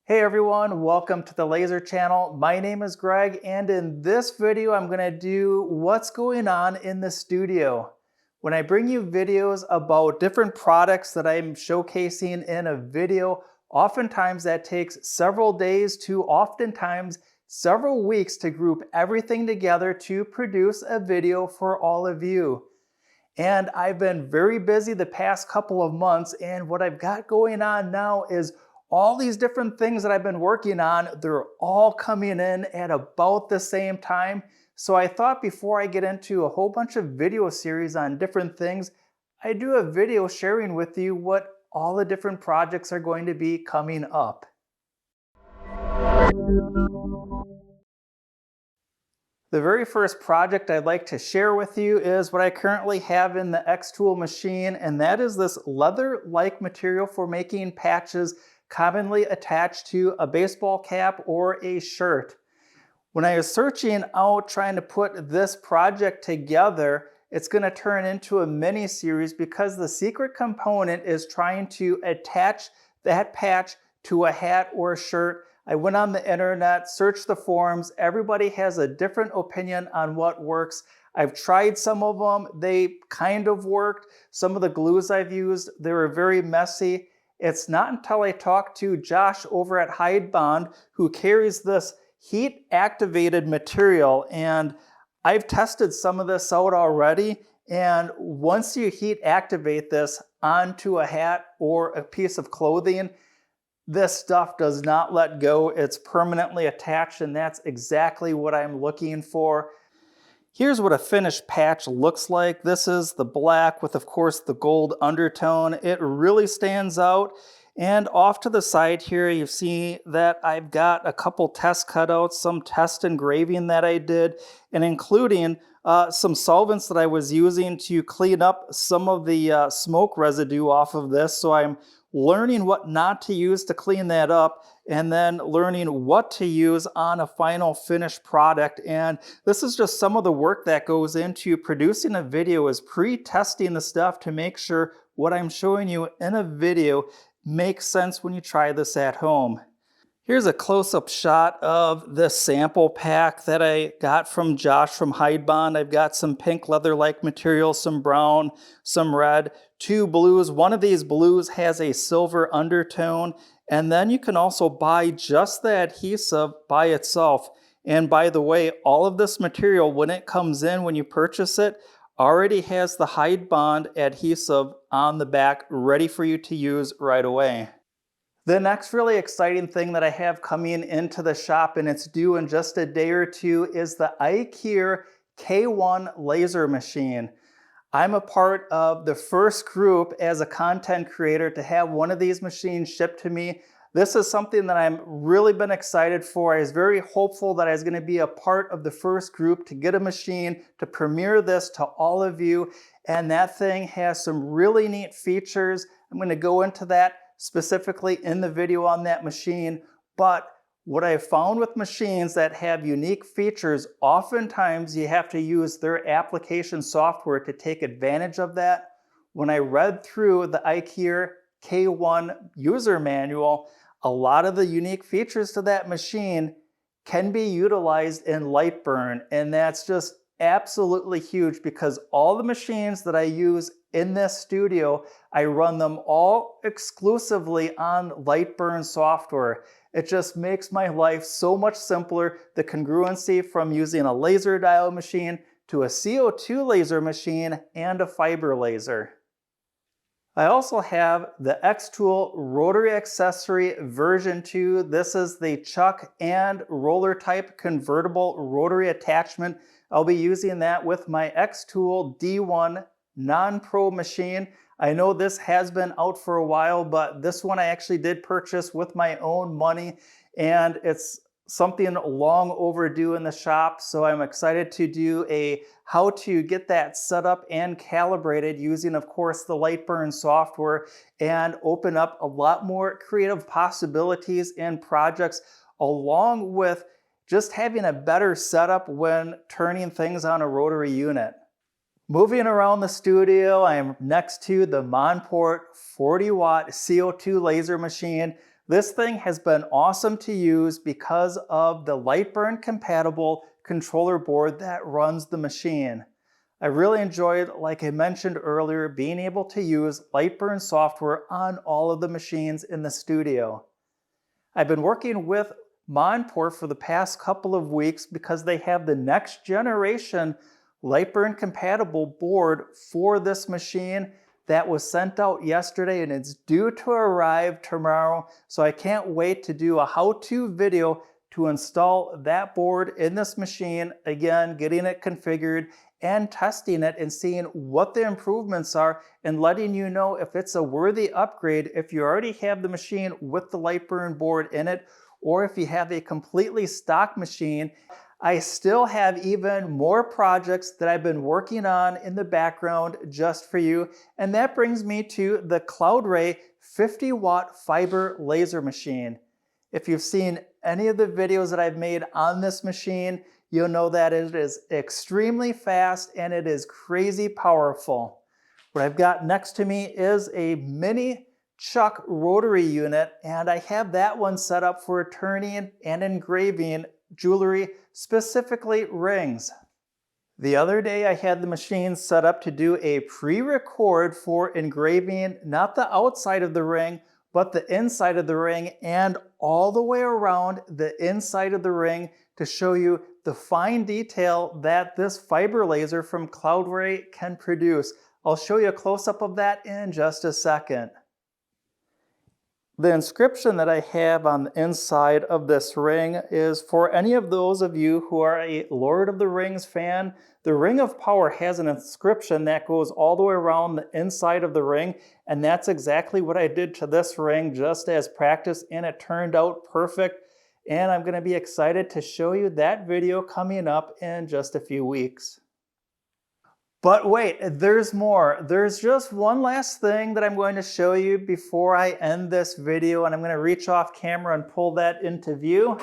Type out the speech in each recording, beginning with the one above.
Hey everyone, welcome to the Laser Channel. My name is Greg, and in this video I'm going to do what's going on in the studio. When I bring you videos about different products that I'm showcasing in a video, oftentimes that takes several days to oftentimes several weeks to group everything together to produce a video for all of you. And I've been very busy the past couple of months, and what I've got going on now is all these different things that I've been working on, they're all coming in at about the same time. So I thought before I get into a whole bunch of video series on different things, I'd do a video sharing with you what all the different projects are going to be coming up. The very first project I'd like to share with you is what I currently have in the Xtool machine, and that is this leather-like material for making patches commonly attached to a baseball cap or a shirt. When I was searching out trying to put this project together, it's going to turn into a mini series because the secret component is trying to attach that patch to a hat or a shirt. I went on the internet, searched the forums. Everybody has a different opinion on what works. I've tried some of them. They kind of worked. Some of the glues I've used, they were very messy. It's not until I talked to Josh over at Hydbond, who carries this heat activated material, and I've tested some of this out already. And once you heat activate this onto a hat or a piece of clothing, this stuff does not let go. It's permanently attached, and that's exactly what I'm looking for. Here's what a finished patch looks like. This is the black with, of course, the gold undertone. It really stands out. And off to the side here, you see that I've got a couple test cutouts, some test engraving that I did, and including some solvents that I was using to clean up some of the smoke residue off of this. So I'm learning what not to use to clean that up, and then learning what to use on a final finished product. And this is just some of the work that goes into producing a video, is pre-testing the stuff to make sure what I'm showing you in a video makes sense when you try this at home. Here's a close-up shot of the sample pack that I got from Josh from Hydbond. I've got some pink leather-like material, some brown, some red, two blues. One of these blues has a silver undertone, and then you can also buy just the adhesive by itself. And by the way, all of this material, when it comes in, when you purchase it, already has the Hydbond adhesive on the back ready for you to use right away. The next really exciting thing that I have coming into the shop, and it's due in just a day or two, is the Ikier K1 laser machine. I'm a part of the first group as a content creator to have one of these machines shipped to me. This is something that I'm really been excited for. I was very hopeful that I was going to be a part of the first group to get a machine to premiere this to all of you. And that thing has some really neat features. I'm going to go into that specifically in the video on that machine. But what I found with machines that have unique features, oftentimes you have to use their application software to take advantage of that. When I read through the Ikier K1 user manual, a lot of the unique features to that machine can be utilized in Lightburn, and that's just absolutely huge because all the machines that I use in this studio, I run them all exclusively on Lightburn software. It just makes my life so much simpler. The congruency from using a laser diode machine to a CO2 laser machine and a fiber laser. I also have the Xtool Rotary accessory version 2. This is the chuck and roller type convertible rotary attachment. I'll be using that with my Xtool D1 non-pro machine. I know this has been out for a while, but this one I actually did purchase with my own money, and it's something long overdue in the shop. So I'm excited to do a how to get that set up and calibrated using, of course, the Lightburn software, and open up a lot more creative possibilities and projects, along with just having a better setup when turning things on a rotary unit. Moving around the studio, I am next to the Monport 40-watt CO2 laser machine. This thing has been awesome to use because of the Lightburn compatible controller board that runs the machine. I really enjoyed, like I mentioned earlier, being able to use Lightburn software on all of the machines in the studio. I've been working with Monport for the past couple of weeks because they have the next generation Lightburn compatible board for this machine that was sent out yesterday and it's due to arrive tomorrow. So I can't wait to do a how-to video to install that board in this machine. Again, getting it configured and testing it and seeing what the improvements are and letting you know if it's a worthy upgrade if you already have the machine with the Lightburn board in it, or if you have a completely stock machine. I still have even more projects that I've been working on in the background just for you, and that brings me to the CloudRay 50-watt fiber laser machine. If you've seen any of the videos that I've made on this machine, you'll know that it is extremely fast and it is crazy powerful. What I've got next to me is a mini chuck rotary unit, and I have that one set up for turning and engraving jewelry, specifically rings. The other day I had the machine set up to do a pre-record for engraving not the outside of the ring, but the inside of the ring and all the way around the inside of the ring to show you the fine detail that this fiber laser from CloudRay can produce. I'll show you a close-up of that in just a second. The inscription that I have on the inside of this ring is for any of those of you who are a Lord of the Rings fan. The Ring of Power has an inscription that goes all the way around the inside of the ring, and that's exactly what I did to this ring just as practice, and it turned out perfect. And I'm going to be excited to show you that video coming up in just a few weeks. But wait, there's more. There's just one last thing that I'm going to show you before I end this video, and I'm going to reach off camera and pull that into view.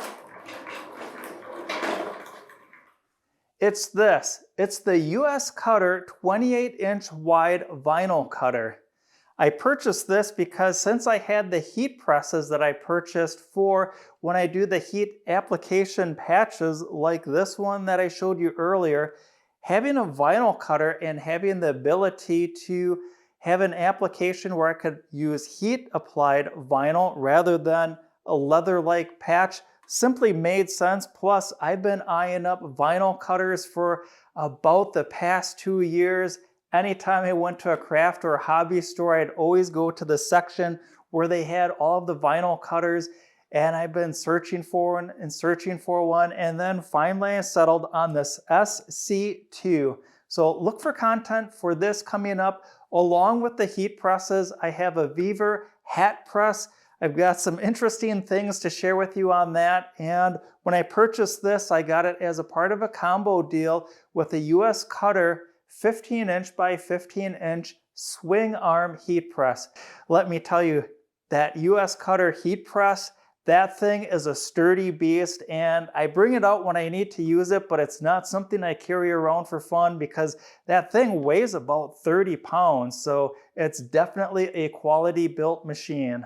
It's this. It's the US Cutter 28-inch wide vinyl cutter. I purchased this because since I had the heat presses that I purchased for when I do the heat application patches like this one that I showed you earlier, having a vinyl cutter and having the ability to have an application where I could use heat applied vinyl rather than a leather-like patch simply made sense. Plus, I've been eyeing up vinyl cutters for about the past 2 years. Anytime I went to a craft or a hobby store, I'd always go to the section where they had all of the vinyl cutters, and I've been searching for one and searching for one, and then finally I settled on this SC2. So look for content for this coming up. Along with the heat presses, I have a Weaver hat press. I've got some interesting things to share with you on that, and when I purchased this, I got it as a part of a combo deal with a US Cutter 15-inch by 15-inch swing arm heat press. Let me tell you, that US Cutter heat press, that thing is a sturdy beast, and I bring it out when I need to use it, but it's not something I carry around for fun because that thing weighs about 30 pounds, so it's definitely a quality built machine.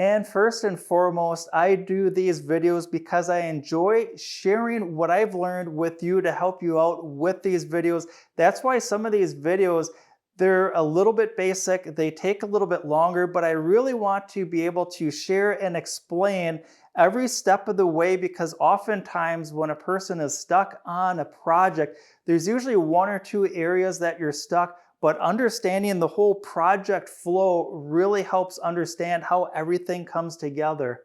And first and foremost, I do these videos because I enjoy sharing what I've learned with you to help you out with these videos. That's why some of these videos, they're a little bit basic, they take a little bit longer, but I really want to be able to share and explain every step of the way, because oftentimes when a person is stuck on a project, there's usually 1 or 2 areas that you're stuck, but understanding the whole project flow really helps understand how everything comes together.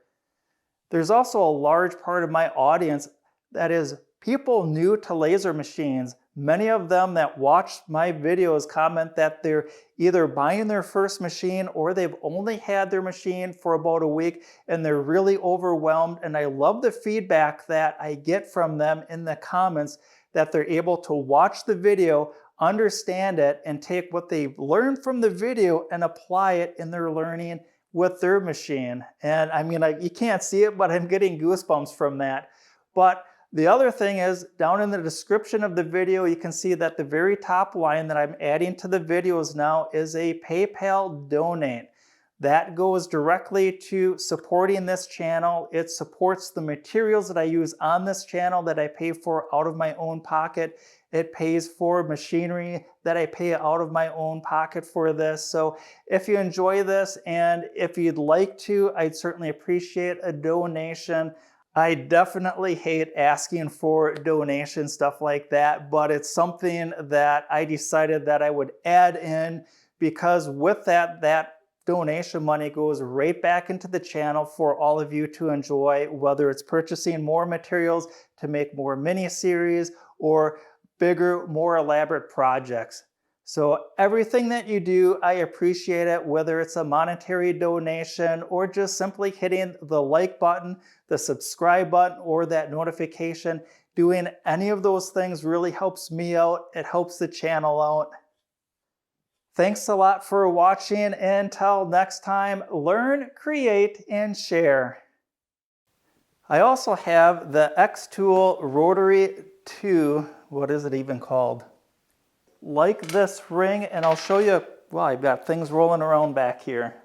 There's also a large part of my audience that is people new to laser machines. Many of them that watch my videos comment that they're either buying their first machine or they've only had their machine for about a week and they're really overwhelmed. And I love the feedback that I get from them in the comments, that they're able to watch the video, understand it, and take what they've learned from the video and apply it in their learning with their machine. And I mean, you can't see it, but I'm getting goosebumps from that. But the other thing is, down in the description of the video, you can see that the very top line that I'm adding to the videos now is a PayPal donate. That goes directly to supporting this channel. It supports the materials that I use on this channel that I pay for out of my own pocket. It pays for machinery that I pay out of my own pocket for this. So if you enjoy this and if you'd like to, I'd certainly appreciate a donation. I definitely hate asking for donations, stuff like that, but it's something that I decided that I would add in, because with that donation money goes right back into the channel for all of you to enjoy, whether it's purchasing more materials to make more mini-series or bigger, more elaborate projects. So everything that you do, I appreciate it, whether it's a monetary donation or just simply hitting the like button, the subscribe button, or that notification. Doing any of those things really helps me out. It helps the channel out. Thanks a lot for watching. Until next time, learn, create, and share. I also have the Xtool Rotary 2, what is it even called? Like this ring, and I'll show you, well, I've got things rolling around back here.